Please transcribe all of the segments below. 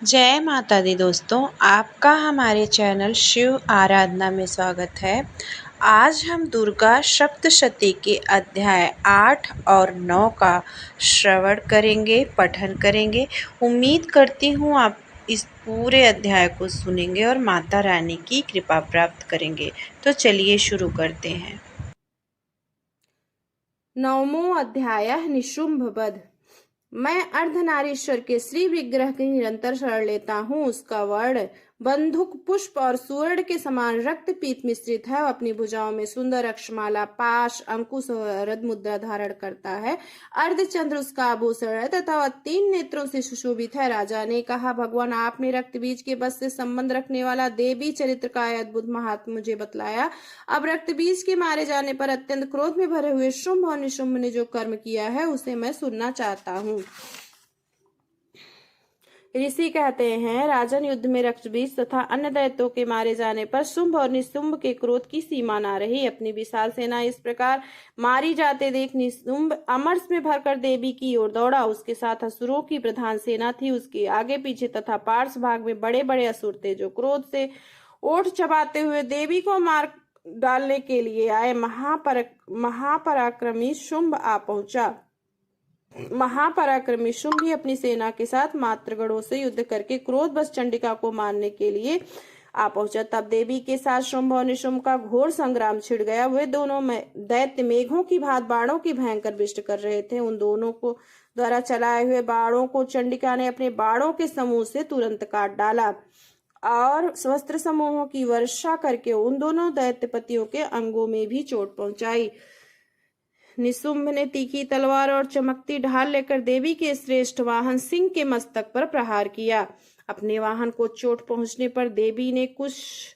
जय माता दी दोस्तों, आपका हमारे चैनल शिव आराधना में स्वागत है। आज हम दुर्गा सप्तशती के अध्याय 8 और 9 का श्रवण करेंगे, पठन करेंगे। उम्मीद करती हूँ आप इस पूरे अध्याय को सुनेंगे और माता रानी की कृपा प्राप्त करेंगे। तो चलिए शुरू करते हैं। नवमो अध्याय निशुंभवध। मैं अर्धनारीश्वर के श्री विग्रह की निरंतर शरण लेता हूँ। उसका वर्ण बंदूक पुष्प और सुवर्ण के समान रक्त पीत मिश्रित है। अपनी भुजाओं में सुंदर अक्षमाला, पाश, अंकुश और वरद मुद्रा धारण करता है। अर्धचंद्र उसका आभूषण है तथा वह 3 नेत्रों से सुशोभित है। राजा ने कहा, भगवान आपने रक्त बीज के बस से संबंध रखने वाला देवी चरित्र का अद्भुत महात्म मुझे बतलाया। अब रक्त बीज के मारे जाने पर अत्यंत क्रोध में भरे हुए शुंभ और निशुंभ ने जो कर्म किया है उसे मैं सुनना चाहता हूँ। ऋषि कहते हैं, राजन, युद्ध में रक्तबीज तथा अन्य दैत्यों के मारे जाने पर शुंभ और निशुंभ के क्रोध की सीमा न रही। अपनी विशाल सेना इस प्रकार मारी जाते देख निशुंभ अमरस में भरकर देवी की ओर दौड़ा। उसके साथ असुरों की प्रधान सेना थी। उसके आगे पीछे तथा पार्श्व भाग में बड़े बड़े असुर थे जो क्रोध से ओठ चबाते हुए देवी को मार डालने के लिए आए। महापराक्रमी शुंभ आ पहुंचा। महापराक्रमी शुंभ भी अपनी सेना के साथ मातृगणों से युद्ध करके क्रोधवश चंडिका को मारने के लिए आ पहुंचा। तब देवी के साथ शुंभ और निशुंभ का घोर संग्राम छिड़ गया। वे दोनों दैत्य मेघों की भांत बाणों की भयंकर वृष्टि कर रहे थे। उन दोनों को द्वारा चलाए हुए बाणों को चंडिका ने अपने बाणों के समूह से तुरंत काट डाला और वस्त्र समूहों की वर्षा करके उन दोनों दैत्यपतियों के अंगों में भी चोट पहुंचाई। निशुंभ ने तीखी तलवार और चमकती ढाल लेकर देवी के श्रेष्ठ वाहन सिंह के मस्तक पर प्रहार किया। अपने वाहन को चोट पहुंचने पर देवी ने कुछ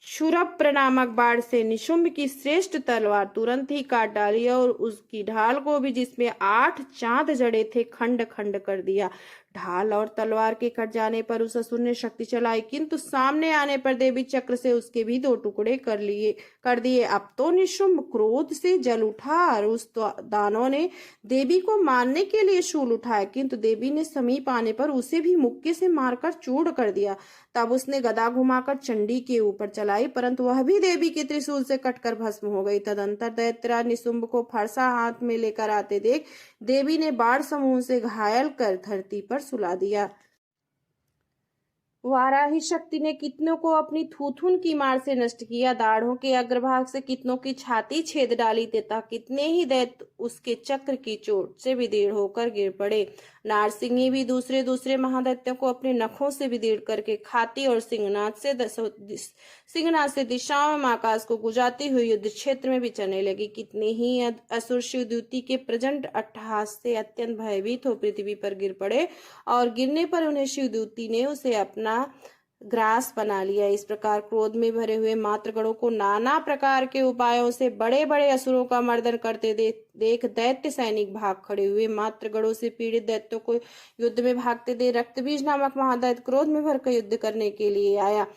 क्षुरप्र नामक बाण से निशुंभ की श्रेष्ठ तलवार तुरंत ही काट डाली और उसकी ढाल को भी, जिसमें 8 चांद जड़े थे, खंड खंड कर दिया। ढाल और तलवार के कट जाने पर उस असुर ने शक्ति चलाई, किंतु सामने आने पर देवी चक्र से उसके भी 2 टुकड़े कर दिए। अब तो निशुंभ क्रोध से जल उठा और उस दानव ने देवी को मारने के लिए शूल उठाया, किंतु देवी ने समीप आने पर उसे भी मुक्के से मारकर चूर कर दिया। तब उसने गदा घुमाकर चंडी के ऊपर चलाई, परंतु वह भी देवी के त्रिशूल से कटकर भस्म हो गई। तदंतर दैत्यराज निशुंभ को फरसा हाथ में लेकर आते देख देवी ने बाण समूह से घायल कर धरती पर सुला दिया। वाराही शक्ति ने कितनों को अपनी थूथुन की मार से नष्ट किया। दाढ़ों के अग्रभाग से कितनों की छाती छेद डाली तथा कितने ही दैत्य उसके चक्र की चोट से विदीर्ण होकर गिर पड़े। नारसिंही भी दूसरे दूसरे महादैत्यों को अपने नखों से विदीर्ण करके खाती और सिंहनाथ से दिशाओं में आकाश को गुजाती हुई युद्ध क्षेत्र में विचरने लगी। कितने ही असुर शिवदूती के प्रचंड अट्टहास से अत्यंत भयभीत हो पृथ्वी पर गिर पड़े और गिरने पर उन्हें शिवदूती ने उसे अपना ग्रास बना लिया। इस प्रकार क्रोध में भरे हुए मातृगणों को नाना प्रकार के उपायों से बड़े बड़े असुरों का मर्दन करते देख दैत्य सैनिक भाग खड़े हुए। मातृगणों से पीड़ित दैत्यों को युद्ध में भागते देख रक्तबीज नामक महादैत्य क्रोध में भरकर युद्ध करने के लिए आया।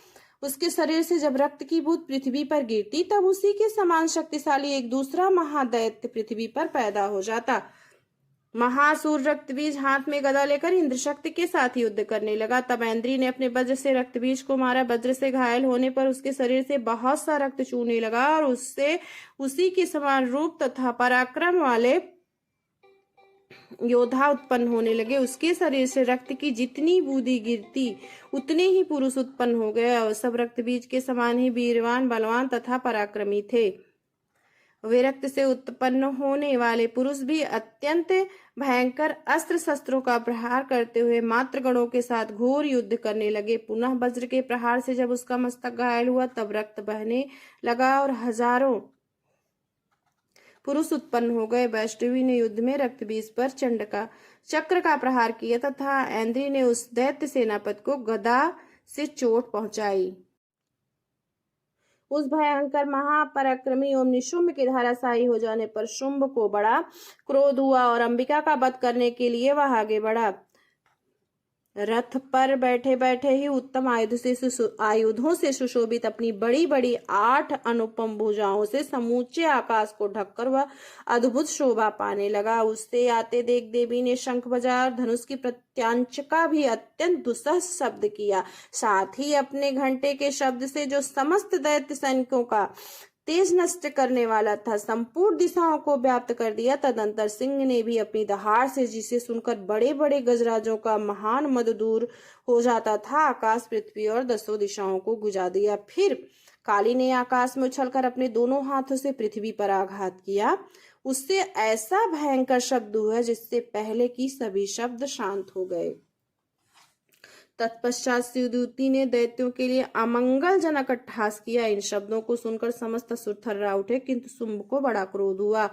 उसके शरीर से जब रक्त की बूंद पृथ्वी पर गिरती तब उसी के समान शक्तिशाली एक दूसरा महादैत्य पृथ्वी पर पैदा हो जाता। महासुर रक्तबीज हाथ में गदा लेकर इंद्रशक्ति के साथ युद्ध करने लगा। तब ऐन्द्री ने अपने वज्र से रक्तबीज को मारा। वज्र से घायल होने पर उसके शरीर से बहुत सा रक्त चूने लगा और उससे उसी के समान रूप तथा पराक्रम वाले योद्धा उत्पन्न होने लगे। उसके शरीर से रक्त की जितनी बूंदी गिरती उतने ही पुरुष उत्पन्न हो गए और सब रक्तबीज के समान ही वीरवान, बलवान तथा पराक्रमी थे। वे रक्त से उत्पन्न होने वाले पुरुष भी अत्यंत भयंकर अस्त्र शस्त्रों का प्रहार करते हुए मातृगणों के साथ घोर युद्ध करने लगे। पुनः वज्र के प्रहार से जब उसका मस्तक घायल हुआ तब रक्त बहने लगा और हजारों पुरुष उत्पन्न हो गए। वैष्णवी ने युद्ध में रक्तबीज पर चक्र का प्रहार किया तथा ऐन्द्री ने उस दैत्य सेनापति को गदा से चोट पहुंचाई। उस भयंकर महापराक्रमी ओम निशुंभ के धराशायी हो जाने पर शुंभ को बड़ा क्रोध हुआ और अंबिका का वध करने के लिए वह आगे बढ़ा। रथ पर बैठे बैठे ही उत्तम आयुधों से सुशोभित अपनी बड़ी बड़ी 8 अनुपम भुजाओं से समूचे आकाश को ढककर वह अद्भुत शोभा पाने लगा। उससे आते देख देवी ने शंख बजाया और धनुष की प्रत्यांचका भी अत्यंत दुस्सह शब्द किया। साथ ही अपने घंटे के शब्द से जो समस्त दैत्य सैनिकों का तेज नष्ट करने वाला था संपूर्ण दिशाओं को व्याप्त कर दिया। तदंतर सिंह ने भी अपनी दहाड़ से, जिसे सुनकर बड़े बड़े गजराजों का महान मद दूर हो जाता था, आकाश पृथ्वी और 10 दिशाओं को गुजा दिया। फिर काली ने आकाश में उछलकर अपने दोनों हाथों से पृथ्वी पर आघात किया। उससे ऐसा भयंकर शब्द हुआ जिससे पहले की सभी शब्द शांत हो गए। तत्पश्चात शिवदूती ने दैत्यों के लिए अमंगलजनक अट्टहास किया। इन शब्दों को सुनकर समस्त असुर थर्रा उठे, किंतु शुंभ को बड़ा क्रोध हुआ।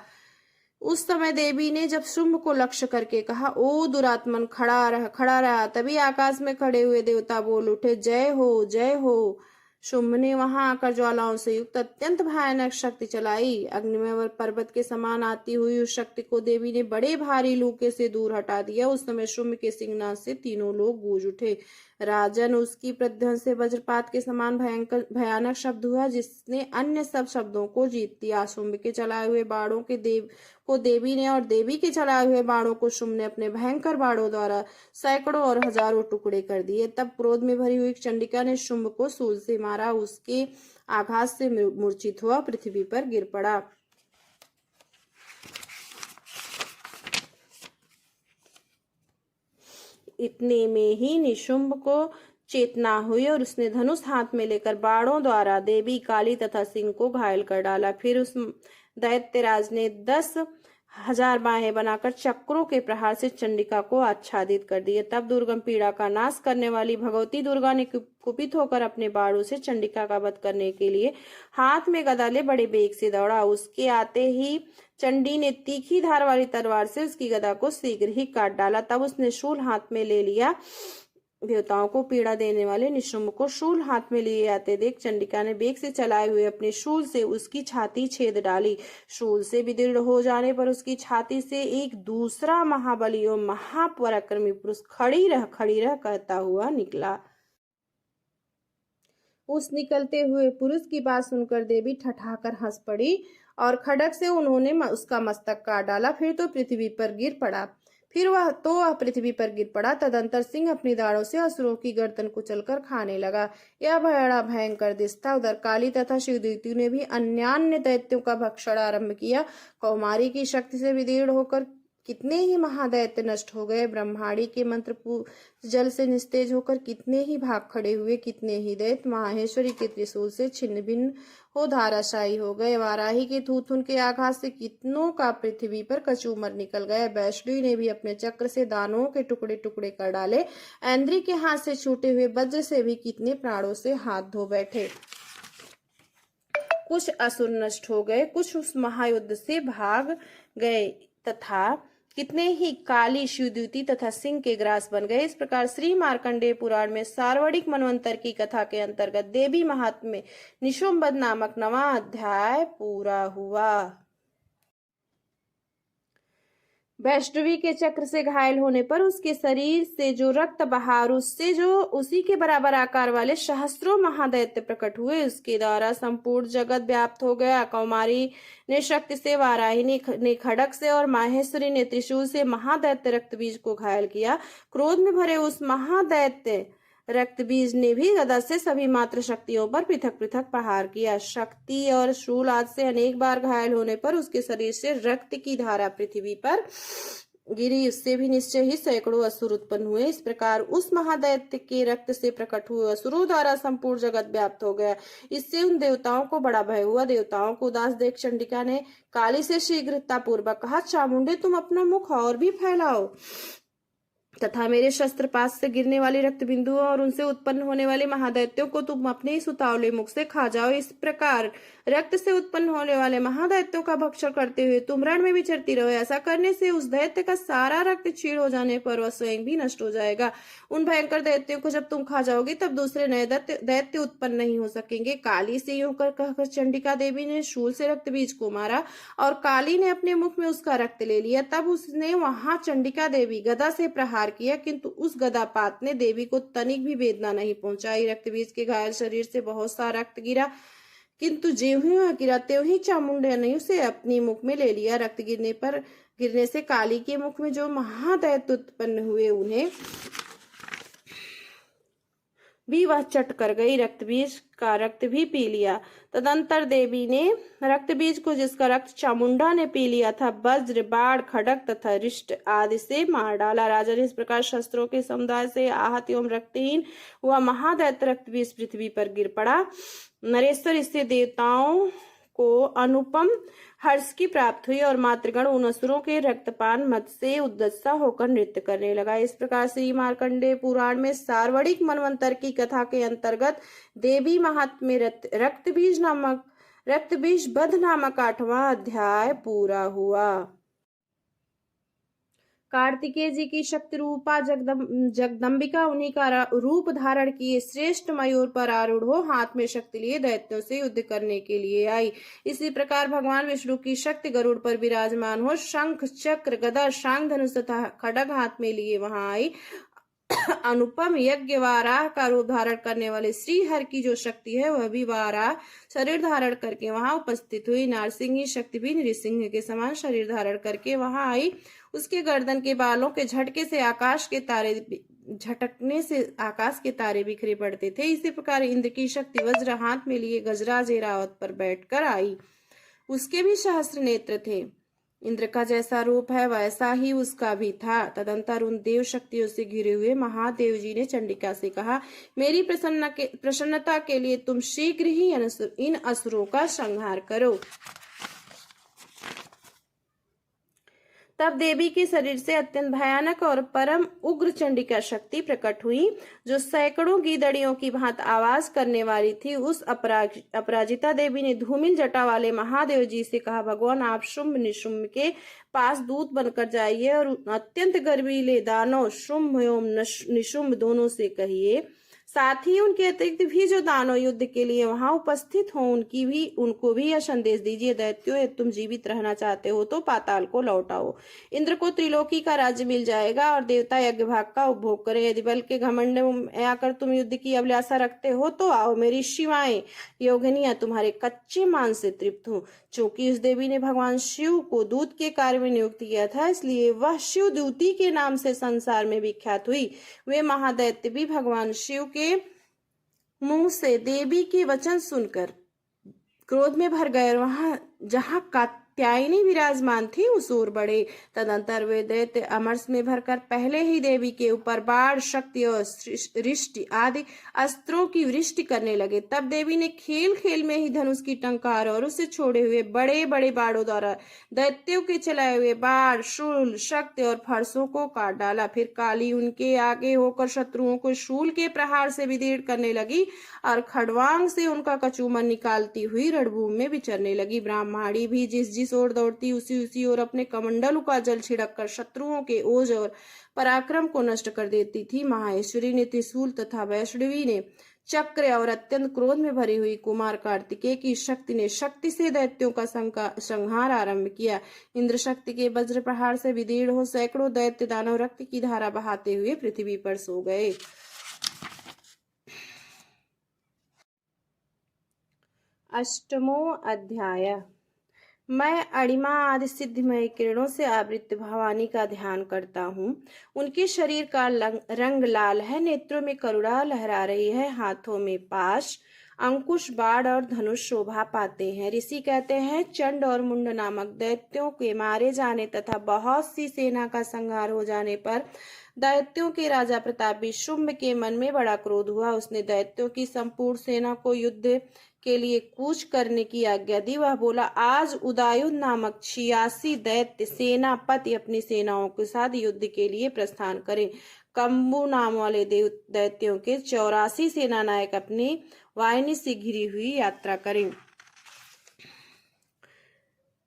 उस समय देवी ने जब शुंभ को लक्ष्य करके कहा, ओ दुरात्मन, खड़ा रहा। तभी आकाश में खड़े हुए देवता बोल उठे, जय हो, जय हो। शुंभ ने वहां आकर ज्वालाओं से युक्त अत्यंत भयानक शक्ति चलाई। अग्निमय पर्वत के समान आती हुई उस शक्ति को देवी ने बड़े भारी लूके से दूर हटा दिया। उस समय शुंभ के सिंहनाद से तीनों लोग गूंज उठे। राजन, उसकी प्रध्वंस से वज्रपात के समान भयानक शब्द हुआ, जिसने अन्य सब शब्दों को जीत दिया। शुंभ के चलाए हुए बाणों के देवी ने और देवी के चलाए हुए बाणों को शुंभ ने अपने भयंकर बाणों द्वारा सैकड़ों और हजारों टुकड़े कर दिए। तब क्रोध में भरी हुई चंडिका ने शुंभ को शूल से मारा। उसके आघात से मूर्छित हुआ पृथ्वी पर गिर पड़ा। इतने में ही निशुंभ को चेतना हुई और उसने धनुष हाथ में लेकर बाणों द्वारा देवी, काली तथा सिंह को घायल कर डाला। फिर उस दैत्यराज ने 10,000 बाहें बनाकर चक्रों के प्रहार से चंडिका को आच्छादित कर दिए। तब दुर्गम पीड़ा का नाश करने वाली भगवती दुर्गा ने कुपित होकर अपने बाणों से चंडिका का वध करने के लिए हाथ में गदा ले बड़े वेग से दौड़ा। उसके आते ही चंडी ने तीखी धार वाली तलवार से उसकी गदा को शीघ्र ही काट डाला। तब उसने शूल हाथ में ले लिया। देवताओं को पीड़ा देने वाले निशुंभ को शूल हाथ में लिए आते देख चंडिका ने वेग से चलाए हुए अपने शूल से उसकी छाती छेद डाली। शूल से विदीर्ण हो जाने पर उसकी छाती से एक दूसरा महाबली और महापराक्रमी पुरुष खड़ी रह कहता हुआ निकला। उस निकलते हुए पुरुष की बात सुनकर देवी ठठाकर हंस पड़ी और खड्ग से उन्होंने उसका मस्तक काट डाला। फिर वह पृथ्वी पर गिर पड़ा। तदंतर सिंह अपनी दाढ़ों से असुरों की गर्दन कुचलकर खाने लगा। यह बड़ा भयंकर दृश्य था। उधर काली तथा शिवदूती ने भी अन्यान्य दैत्यों का भक्षण आरंभ किया। कौमारी की शक्ति से विदीर्ण होकर कितने ही महादैत्य नष्ट हो गए। ब्रह्माणी के मंत्र जल से निस्तेज होकर कितने ही भाग खड़े हुए। कितने ही दैत्य माहेश्वरी के त्रिशूल से छिन्न भिन्न हो धाराशायी हो गए। वाराही के थूथुन के आघात से कितनों का पृथ्वी पर कचूमर निकल गए। वैष्णवी ने भी अपने चक्र से दानवों के टुकड़े टुकड़े कर डाले। ऐन्द्री के हाथ से छूटे हुए वज्र से भी कितने प्राणों से हाथ धो बैठे। कुछ असुर नष्ट हो गए, कुछ उस महायुद्ध से भाग गए तथा कितने ही काली, शिवदूती तथा सिंह के ग्रास बन गए। इस प्रकार श्री मार्कंडेय पुराण में सार्वणिक मनवंतर की कथा के अंतर्गत देवी महात्म्य निशुंभ नामक 9वां अध्याय पूरा हुआ। वैष्णवी के चक्र से घायल होने पर उसके शरीर से जो रक्त बहा और उससे जो उसी के बराबर आकार वाले सहस्त्रों महादैत्य प्रकट हुए, उसके द्वारा संपूर्ण जगत व्याप्त हो गया। कौमारी ने शक्ति से, वाराही ने खड्ग से और माहेश्वरी ने त्रिशूल से महादैत्य रक्तबीज को घायल किया। क्रोध में भरे उस महादैत्य रक्तबीज ने भी गदा से सभी मात्र शक्तियों पर पृथक पृथक प्रहार किया। शक्ति और शूल आदि से अनेक बार घायल होने पर उसके शरीर से रक्त की धारा पृथ्वी पर गिरी। उससे भी निश्चय ही सैकड़ों असुर उत्पन्न हुए। इस प्रकार उस महादैत्य के रक्त से प्रकट हुए असुरों द्वारा संपूर्ण जगत व्याप्त हो गया। इससे उन देवताओं को बड़ा भय हुआ। देवताओं को उदास देख चंडिका ने काली से शीघ्रता पूर्वक कहा, चामुंडे, तुम अपना मुख और भी फैलाओ तथा मेरे शस्त्रपात से गिरने वाली रक्त बिंदुओं और उनसे उत्पन्न होने वाले महादैत्यों को तुम अपने इस उतावले मुख से खा जाओ। इस प्रकार रक्त से उत्पन्न होने वाले महादैत्यों का भक्षण करते हुए तुम रण में विचरती रहो। ऐसा करने से उस दैत्य का सारा रक्त क्षीण हो जाने पर वह स्वयं भी नष्ट हो जाएगा। उन भयंकर दैत्यों को जब तुम खा जाओगी तब दूसरे नए दैत्य उत्पन्न नहीं हो सकेंगे। काली से यूं कहकर चंडिका देवी ने शूल से रक्त बीज को मारा और काली ने अपने मुख में उसका रक्त ले लिया। तब उसने वहां चंडिका देवी गदा से प्रहार किया, किंतु उस गदापात ने देवी को तनिक भी वेदना नहीं पहुंचाई। रक्तबीज के घायल शरीर से बहुत सा रक्त गिरा, किंतु ज्यों ही वह गिरा त्यों ही चामुंडा ने उसे अपने मुख में ले लिया। रक्त गिरने से काली के मुख में जो महादैत्य उत्पन्न हुए, उन्हें भी वह चट कर गई। रक्तबीज का रक्त भी पी लिया। तदंतर देवी ने रक्तबीज को, जिसका रक्त चामुंडा ने पी लिया था, वज्र, बाण, खड्ग तथा रिष्ट आदि से मार डाला। राजा ने इस प्रकार शस्त्रों के समुदाय से आहत एवं रक्तहीन हुआ महादैत्य रक्तबीज पृथ्वी पर गिर पड़ा। नरेश्वर, इससे देवताओं को अनुपम हर्ष की प्राप्त हुई और मातृगण उन असुरों के रक्तपान मत से उद्दस्ता होकर नृत्य करने लगा। इस प्रकार श्री मार्कंडेय पुराण में सार्वणिक मनवंतर की कथा के अंतर्गत देवी महात्म्य रक्तबीज वध नामक 8वां अध्याय पूरा हुआ। कार्तिकेय जी की शक्ति रूपा जगदम्बिका उन्हीं का रूप धारण किए श्रेष्ठ मयूर पर आरूढ़ हो हाथ में शक्ति लिए दैत्यों से युद्ध करने के लिए आई। इसी प्रकार भगवान विष्णु की शक्ति गरुड़ पर विराजमान हो शंख, चक्र, गदा, शांग, धनुष तथा खड्ग हाथ में लिए वहां आई। अनुपम यज्ञ वाराह का रूप धारण करने वाले श्री हर की जो शक्ति है, वह भी वाराह शरीर धारण करके वहां उपस्थित हुई। नारसिंह शक्ति भी नृसिंह के समान शरीर धारण करके वहां आई। उसके गर्दन के बालों के झटकने से आकाश के तारे बिखरे पड़ते थे। इसी प्रकार इंद्र की शक्ति वज्र हाथ में लिए गजराज ऐरावत पर बैठकर आई। उसके भी सहस्त्र नेत्र थे। इंद्र का जैसा रूप है वैसा ही उसका भी था। तदंतर उन देव शक्तियों से घिरे हुए महादेव जी ने चंडिका से कहा, मेरी प्रसन्नता के लिए तुम शीघ्र ही इन असुरों का संहार करो। तब देवी के शरीर से अत्यंत भयानक और परम उग्र चंडिका शक्ति प्रकट हुई, जो सैकड़ों गीदड़ियों की भांति आवाज करने वाली थी। उस अपराजिता देवी ने धूमिल जटा वाले महादेव जी से कहा, भगवान आप शुंभ निशुंभ के पास दूत बनकर जाइए और अत्यंत गर्वीले दानव शुंभ एवं निशुंभ दोनों से कहिए, साथ ही उनके अतिरिक्त भी जो दानव युद्ध के लिए वहां उपस्थित हो उनको भी यह संदेश दीजिए, दैत्यों यदि तुम जीवित रहना चाहते हो तो पाताल को लौटाओ। इंद्र को त्रिलोकी का राज्य मिल जाएगा और देवता यज्ञ भाग का उपभोग करें। यदि बल के घमंड में आकर तुम युद्ध की अभिलाषा रखते हो तो आओ, मेरी शिवाएं योगिनियां तुम्हारे कच्चे मान से तृप्त हो। चूंकि उस देवी ने भगवान शिव को दूत के कार्य में नियुक्त किया था, इसलिए वह शिव दूती के नाम से संसार में विख्यात हुई। वे महादैत्य भी भगवान शिव के मुंह से देवी के वचन सुनकर क्रोध में भर गए और वहां जहां कात्यायनी विराजमान थी उस ओर बढ़े। तदंतर वे दैत्य अमरस में भरकर पहले ही देवी के ऊपर बाण, शक्ति और रिष्टि आदि अस्त्रों की वृष्टि करने लगे। तब देवी ने खेल खेल में ही धनुष की टंकार और उसे छोड़े हुए बड़े बड़े बाणों द्वारा दैत्यों के चलाए हुए बाण, शूल, शक्ति और फरसों को काट डाला। फिर काली उनके आगे होकर शत्रुओं को शूल के प्रहार से विदीर्ण करने लगी और खड़वांग से उनका कचूमन निकालती हुई रणभूमि में विचरने लगी। ब्राह्मणी भी जिस ओर दौड़ती उसी ओर अपने कमंडल का जल छिड़क कर शत्रुओं के ओज और पराक्रम को नष्ट कर देती थी। माहेश्वरी ने त्रिशूल तथा वैष्णवी ने चक्र और अत्यंत क्रोध में भरी हुई कुमार कार्तिकेय की शक्ति ने शक्ति से दैत्यों का संहार आरंभ किया। इंद्र शक्ति के वज्र प्रहार से विदीर्ण हो सैकड़ों दैत्य दानव रक्त की धारा बहाते हुए पृथ्वी पर सो गए। अष्टमों अध्याय। मैं अणिमा आदि सिद्धिमय किरणों से आवृत भवानी का ध्यान करता हूँ। उनके शरीर का रंग लाल है, नेत्रों में करुणा लहरा रही है, हाथों में पाश, अंकुश, बाण और धनुष शोभा पाते हैं। ऋषि कहते हैं, चंड और मुंड नामक दैत्यों के मारे जाने तथा बहुत सी सेना का संहार हो जाने पर दैत्यों के राजा प्रतापी शुंभ के मन में बड़ा क्रोध हुआ। उसने दैत्यों की संपूर्ण सेना को युद्ध के लिए कूच करने की आज्ञा दी। वह बोला, आज उदायुध नामक 86 दैत्य सेनापति अपनी सेनाओं के साथ युद्ध के लिए प्रस्थान करें। कंबू नाम वाले दैत्यों के 84 सेना नायक अपनी वाहिनी से घिरी हुई यात्रा करें।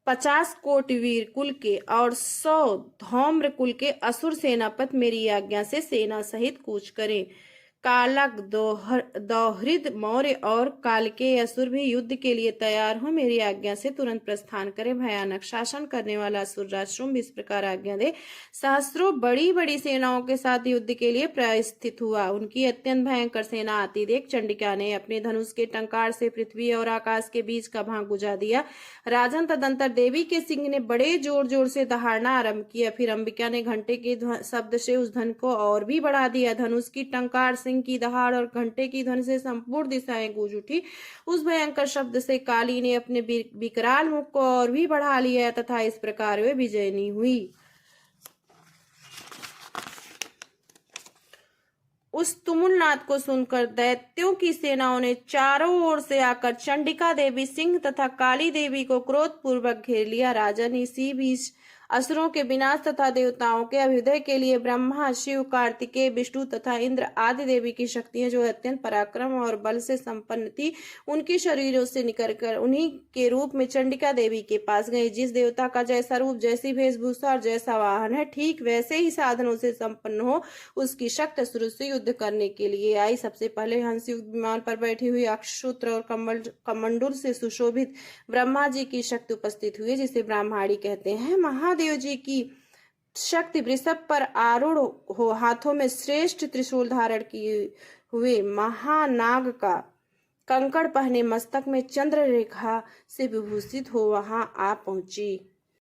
50 कोटवीर कुल के और 100 धौम्र कुल के असुर सेनापति मेरी आज्ञा से सेना सहित कूच करें। कालक दोहृद मौर्य और कालकेय असुर भी युद्ध के लिए तैयार हो, मेरी आज्ञा से तुरंत प्रस्थान करे। भयानक शासन करने वाला असुरराज शुंभ इस प्रकार आज्ञा दे सहस्रों बड़ी बड़ी सेनाओं के साथ युद्ध के लिए प्रस्थित हुआ। उनकी अत्यंत भयंकर सेना आती देख चंडिका ने अपने धनुष के टंकार से पृथ्वी और आकाश के बीच का भाग बुझा दिया। राजन तदंतर देवी के सिंह ने बड़े जोर जोर से दहाड़ना आरंभ किया। फिर अंबिका ने घंटे के शब्द से उस धन को और भी बढ़ा दिया। धनुष की टंकार, सिंह की दहाड़ और घंटे की ध्वनि से संपूर्ण दिशाएं गूंज उठी। उस भयंकर शब्द से काली ने अपने विकराल मुख को और भी बढ़ा लिया तथा इस प्रकार वे विजयनी हुई। उस तुमुलनाद को सुनकर दैत्यों की सेनाओं ने चारों ओर से आकर चंडिका देवी, सिंह तथा काली देवी को क्रोधपूर्वक घेर लिया। राजन इसी बीच असुरों के विनाश तथा देवताओं के अभ्युदय के लिए ब्रह्मा, शिव, कार्तिकेय, विष्णु तथा इंद्र आदि देवी की शक्तियां जो अत्यंत पराक्रम और बल से संपन्न थी, उनकी शरीरों से निकलकर उन्हीं के रूप में चंडिका देवी के पास गई। जिस देवता का जैसा रूप, जैसी वेशभूषा और जैसा वाहन है, ठीक वैसे ही साधनों से संपन्न हो, उसकी शक्ति असुरों से युद्ध करने के लिए आई। सबसे पहले हंस युक्त विमान पर बैठी हुई अक्षसूत्र और कमंडल से सुशोभित ब्रह्मा जी की शक्ति उपस्थित हुई, जिसे ब्रह्माणी कहते हैं। महादेव जी की शक्ति वृषभ पर आरूढ़ हो, हाथों में श्रेष्ठ त्रिशूल धारण किए हुए महानाग का कंकड़ पहने, मस्तक में चंद्र रेखा से विभूषित हो वहां आ पहुंची।